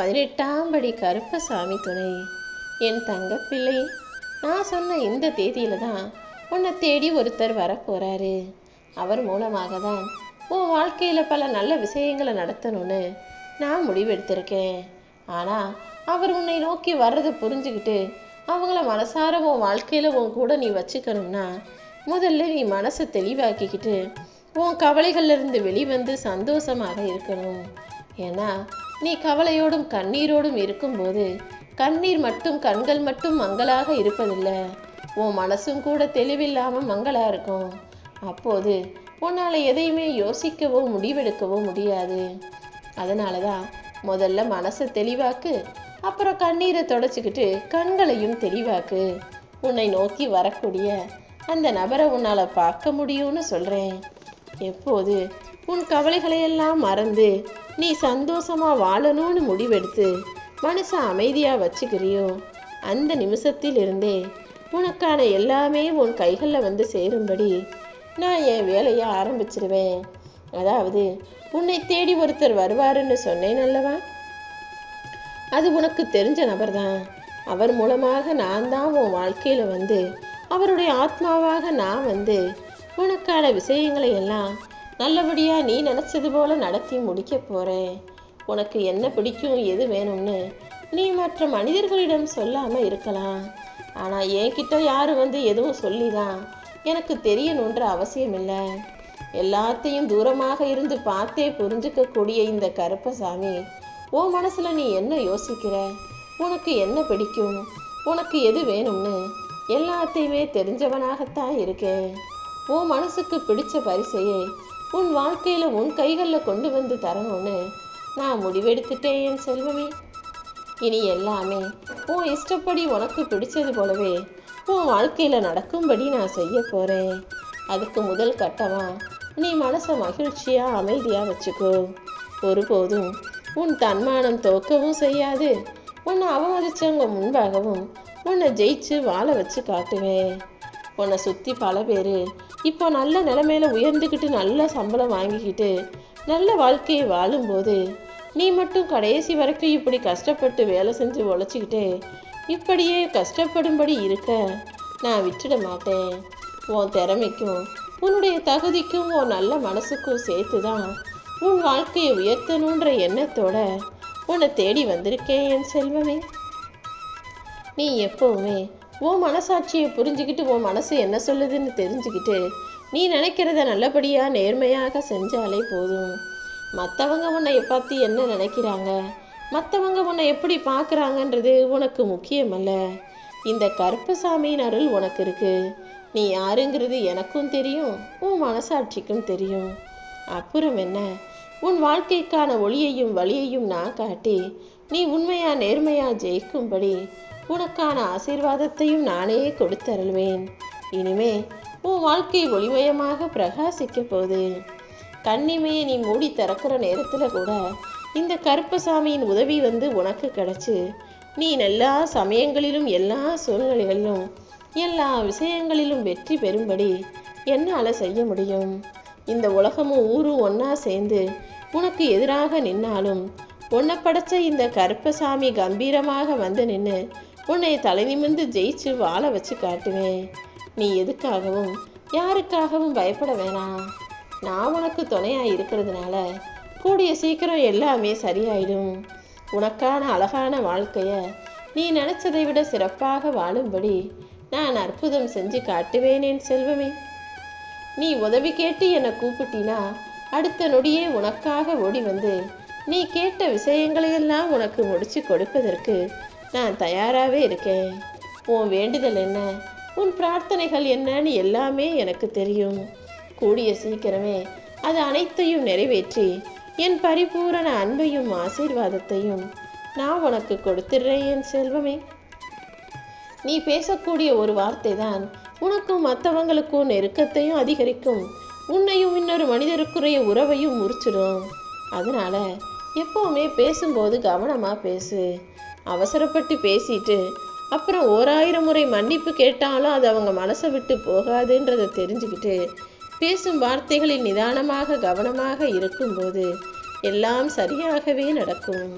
18ஆம் படி கருப்பசாமி துணை. என் தங்கப்பிள்ளை, நான் சொன்ன இந்த தேதியில தான் உன்னை தேடி ஒருத்தர் வரப்போறாரு. அவர் மூலமாக தான் உன் வாழ்க்கையில் பல நல்ல விஷயங்களை நடத்தணும்னு நான் முடிவெடுத்திருக்கேன். ஆனால் அவர் உன்னை நோக்கி வர்றதை புரிஞ்சுக்கிட்டு அவங்கள மனசார உன் வாழ்க்கையில் உன் கூட நீ வச்சுக்கணும்னா முதல்ல நீ மனசை தெளிவாக்கிக்கிட்டு உன் கவலைகள்லேருந்து வெளிவந்து சந்தோஷமாக இருக்கணும். ஏன்னா நீ கவலையோடும் கண்ணீரோடும் இருக்கும்போது கண்ணீர் மட்டும் கண்கள் மட்டும் மங்களாக இருப்பதில்லை, உன் மனசும் கூட தெளிவில்லாமல் மங்களா இருக்கும். அப்போது உன்னால் எதையுமே யோசிக்கவோ முடிவெடுக்கவோ முடியாது. அதனால தான் முதல்ல மனசை தெளிவாக்கு, அப்புறம் கண்ணீரை தொடச்சிக்கிட்டு கண்களையும் தெளிவாக்கு. உன்னை நோக்கி வரக்கூடிய அந்த நபரை உன்னால் பார்க்க முடியும்னு சொல்கிறேன். எப்போது உன் கவலைகளையெல்லாம் மறந்து நீ சந்தோஷமாக வாழணும்னு முடிவெடுத்து மனசை அமைதியாக வச்சுக்கிறியோ அந்த நிமிஷத்தில் இருந்தே உனக்கான எல்லாமே உன் கைகளில் வந்து சேரும்படி நான் என் வேலையை ஆரம்பிச்சிருவேன். அதாவது உன்னை தேடி ஒருத்தர் வருவாருன்னு சொன்னேன் அல்லவா, அது உனக்கு தெரிஞ்ச நபர் தான். அவர் மூலமாக நான் தான் உன் வாழ்க்கையில் வந்து அவருடைய ஆத்மாவாக நான் வந்து உனக்கான விஷயங்களை எல்லாம் நல்லபடியாக நீ நினச்சது போல் நடத்தி முடிக்க போகிறேன். உனக்கு என்ன பிடிக்கும் எது வேணும்னு நீ மற்ற மனிதர்களிடம் சொல்லாமல் இருக்கலாம். ஆனால் என்கிட்ட யாரும் வந்து எதுவும் சொல்லி தான் எனக்கு தெரியணுன்ற அவசியம் இல்லை. எல்லாத்தையும் தூரமாக இருந்து பார்த்தே புரிஞ்சுக்கக்கூடிய இந்த கருப்பசாமி உன் மனசில் நீ என்ன யோசிக்கிற, உனக்கு என்ன பிடிக்கும், உனக்கு எது வேணும்னு எல்லாத்தையுமே தெரிஞ்சவனாகத்தான் இருக்கேன். உன் மனசுக்கு பிடிச்ச பரிசையை உன் வாழ்க்கையில் உன் கைகளில் கொண்டு வந்து தரணும்னு நான் முடிவெடுத்துட்டேன் என் செல்வமே. இனி எல்லாமே உன் இஷ்டப்படி உனக்கு பிடிச்சது போலவே உன் வாழ்க்கையில் நடக்கும்படி நான் செய்ய போகிறேன். அதுக்கு முதல் கட்டமாக நீ மனசை மகிழ்ச்சியாக அமைதியாக வச்சுக்கோ. ஒருபோதும் உன் தன்மானம் தோக்கவும் செய்யாது. உன்னை அவமதிச்சவங்க முன்பாகவும் உன்னை ஜெயிச்சு வாழ வச்சு காட்டுவேன். உன்னை சுற்றி பல பேர் இப்போ நல்ல நிலைமையில உயர்ந்துக்கிட்டு நல்ல சம்பளம் வாங்கிக்கிட்டு நல்ல வாழ்க்கையை வாழும்போது நீ மட்டும் கடைசி வரைக்கும் இப்படி கஷ்டப்பட்டு வேலை செஞ்சு உழைச்சிக்கிட்டு இப்படியே கஷ்டப்படும்படி இருக்க நான் விட்டுட மாட்டேன். உன் திறமைக்கும் உன்னுடைய தகுதிக்கும் உன் நல்ல மனசுக்கும் சேர்த்து தான் உன் வாழ்க்கையை உயர்த்தணுன்ற எண்ணத்தோட உன்னை தேடி வந்திருக்கேன் என் செல்வமே. நீ எப்பவுமே உன் மனசாட்சியை புரிஞ்சுக்கிட்டு உன் மனசு என்ன சொல்லுதுன்னு தெரிஞ்சுக்கிட்டு நீ நினைக்கிறத நல்லபடியாக நேர்மையாக செஞ்சாலே போதும். மற்றவங்க உன்னை பற்றி என்ன நினைக்கிறாங்க, மற்றவங்க உன்னை எப்படி பார்க்குறாங்கன்றது உனக்கு முக்கியமல்ல. இந்த கருப்பசாமியின் அருள் உனக்கு இருக்கு. நீ யாருங்கிறது எனக்கும் தெரியும், உன் மனசாட்சிக்கும் தெரியும். அப்புறம் என்ன, உன் வாழ்க்கைக்கான ஒளியையும் வழியையும் நான் காட்டி நீ உண்மையா நேர்மையா ஜெயிக்கும்படி உனக்கான ஆசீர்வாதத்தையும் நானே கொடுத்தருள்வேன். இனிமே உன் வாழ்க்கை ஒளிமயமாக பிரகாசிக்க போகுது. கண்ணிமையை நீ மூடி திறக்கிற நேரத்தில் கூட இந்த கருப்பசாமியின் உதவி வந்து உனக்கு கிடைச்சு நீ எல்லா சமயங்களிலும் எல்லா சூழ்நிலைகளிலும் எல்லா விஷயங்களிலும் வெற்றி பெறும்படி என்னால் செய்ய முடியும். இந்த உலகமும் ஊரும் ஒன்றா சேர்ந்து உனக்கு எதிராக நின்னாலும் உன்னை படைச்ச இந்த கருப்பசாமி கம்பீரமாக வந்து நின்று உன்னை தலை நிமிர்ந்து ஜெயிச்சு வாழ வச்சு காட்டுவேன். நீ எதுக்காகவும் யாருக்காகவும் பயப்பட வேணாம். நான் உனக்கு துணையாக இருக்கிறதுனால கூடிய சீக்கிரம் எல்லாமே சரியாயிடும். உனக்கான அழகான வாழ்க்கையை நீ நினச்சதை விட சிறப்பாக வாழும்படி நான் அற்புதம் செஞ்சு காட்டுவேன் என் செல்வமே. நீ உதவி கேட்டு என்னை கூப்பிட்டினா அடுத்த நொடியே உனக்காக ஓடி வந்து நீ கேட்ட விஷயங்களையெல்லாம் உனக்கு முடிச்சு கொடுப்பதற்கு நான் தயாராகவே இருக்கேன். உன் வேண்டுதல் என்ன, உன் பிரார்த்தனைகள் என்னன்னு எல்லாமே எனக்கு தெரியும். கூடிய சீக்கிரமே அது அனைத்தையும் நிறைவேற்றி என் பரிபூரண அன்பையும் ஆசீர்வாதத்தையும் நான் உனக்கு கொடுத்துடுறேன் என் செல்வமே. நீ பேசக்கூடிய ஒரு வார்த்தை தான் உனக்கும் மற்றவங்களுக்கும் நெருக்கத்தையும் அதிகரிக்கும், உன்னையும் இன்னொரு மனிதருக்குரிய உறவையும் முறிச்சிடும். அதனால எப்பவுமே பேசும்போது கவனமாக பேசு. அவசரப்பட்டு பேசிட்டு அப்புறம் 1000 முறை மன்னிப்பு கேட்டாலும் அது அவங்க மனசை விட்டு போகாதுன்றதை தெரிஞ்சுக்கிட்டு பேசும் வார்த்தைகளில் நிதானமாக கவனமாக இருக்கும்போது எல்லாம் சரியாகவே நடக்கும்.